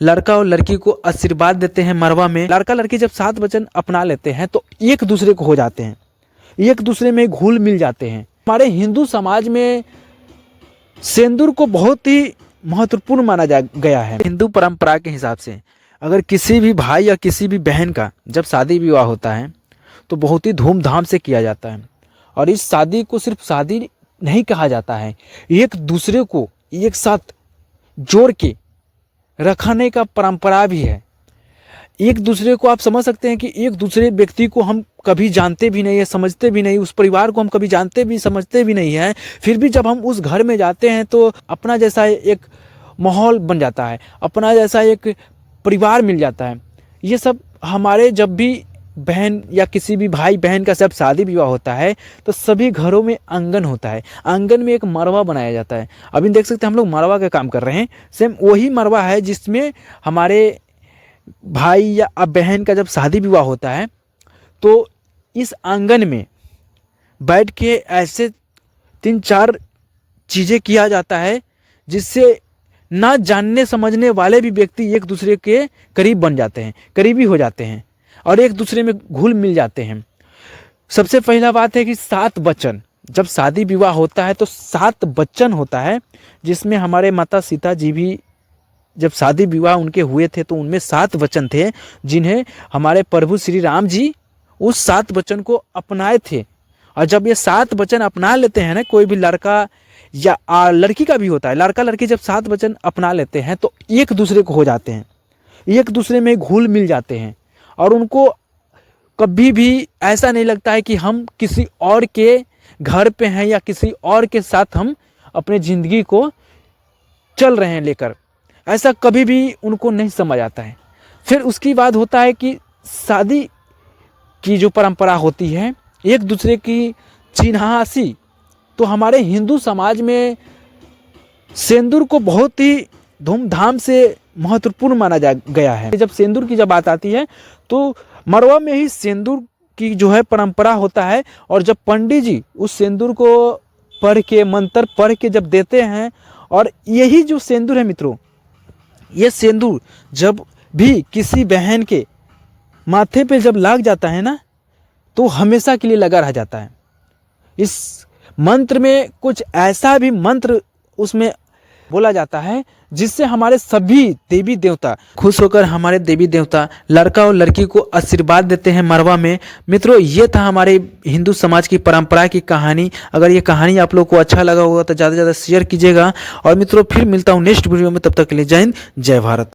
लड़का और लड़की को आशीर्वाद देते हैं मरवा में। लड़का लड़की जब सात वचन अपना लेते हैं तो एक दूसरे को हो जाते हैं, एक दूसरे में घुल मिल जाते हैं। हमारे हिंदू समाज में सिंदूर को बहुत ही महत्वपूर्ण माना गया है। हिंदू परंपरा के हिसाब से अगर किसी भी भाई या किसी भी बहन का जब शादी विवाह होता है तो बहुत ही धूमधाम से किया जाता है। और इस शादी को सिर्फ शादी नहीं कहा जाता है, एक दूसरे को एक साथ जोड़ के रखने का परंपरा भी है। एक दूसरे को आप समझ सकते हैं कि एक दूसरे व्यक्ति को हम कभी जानते भी नहीं है, समझते भी नहीं, उस परिवार को हम कभी जानते भी समझते भी नहीं है, फिर भी जब हम उस घर में जाते हैं तो अपना जैसा एक माहौल बन जाता है, अपना जैसा एक परिवार मिल जाता है। ये सब हमारे जब भी बहन या किसी भी भाई बहन का जब शादी विवाह होता है तो सभी घरों में आंगन होता है, आंगन में एक मरवा बनाया जाता है। अभी देख सकते हैं हम लोग मरवा का काम कर रहे हैं, सेम वही मरवा है जिसमें हमारे भाई या बहन का जब शादी विवाह होता है तो इस आंगन में बैठ के ऐसे 3-4 चीज़ें किया जाता है जिससे ना जानने समझने वाले भी व्यक्ति एक दूसरे के करीब बन जाते हैं, करीबी हो जाते हैं और एक दूसरे में घुल मिल जाते हैं। सबसे पहला बात है कि 7 वचन, जब शादी विवाह होता है तो 7 वचन होता है, जिसमें हमारे माता सीता जी भी जब शादी विवाह उनके हुए थे तो उनमें 7 वचन थे जिन्हें हमारे प्रभु श्री राम जी उस 7 वचन को अपनाए थे। और जब ये 7 वचन अपना लेते हैं ना, कोई भी लड़का या लड़की का भी होता है, लड़का लड़की जब 7 वचन अपना लेते हैं तो एक दूसरे को हो जाते हैं, एक दूसरे में घुल मिल जाते हैं और उनको कभी भी ऐसा नहीं लगता है कि हम किसी और के घर पे हैं या किसी और के साथ हम अपने ज़िंदगी को चल रहे हैं लेकर, ऐसा कभी भी उनको नहीं समझ आता है। फिर उसकी बात होता है कि शादी की जो परंपरा होती है, एक दूसरे की चिन्हासी, तो हमारे हिंदू समाज में सिंदूर को बहुत ही धूमधाम से महत्वपूर्ण माना गया है। जब सिंदूर की जब बात आती है तो मरवा में ही सिंदूर की जो है परंपरा होता है और जब पंडित जी उस सिंदूर को पढ़ के मंत्र पढ़ के जब देते हैं, और यही जो सिंदूर है मित्रों, ये सिंदूर जब भी किसी बहन के माथे पे जब लग जाता है ना तो हमेशा के लिए लगा रह जाता है। इस मंत्र में कुछ ऐसा भी मंत्र उसमें बोला जाता है जिससे हमारे सभी देवी देवता खुश होकर हमारे देवी देवता लड़का और लड़की को आशीर्वाद देते हैं मरवा में। मित्रों, ये था हमारे हिंदू समाज की परंपरा की कहानी। अगर ये कहानी आप लोग को अच्छा लगा होगा तो ज़्यादा से ज़्यादा शेयर कीजिएगा। और मित्रों, फिर मिलता हूँ नेक्स्ट वीडियो में, तब तक के लिए जय हिंद, जय भारत।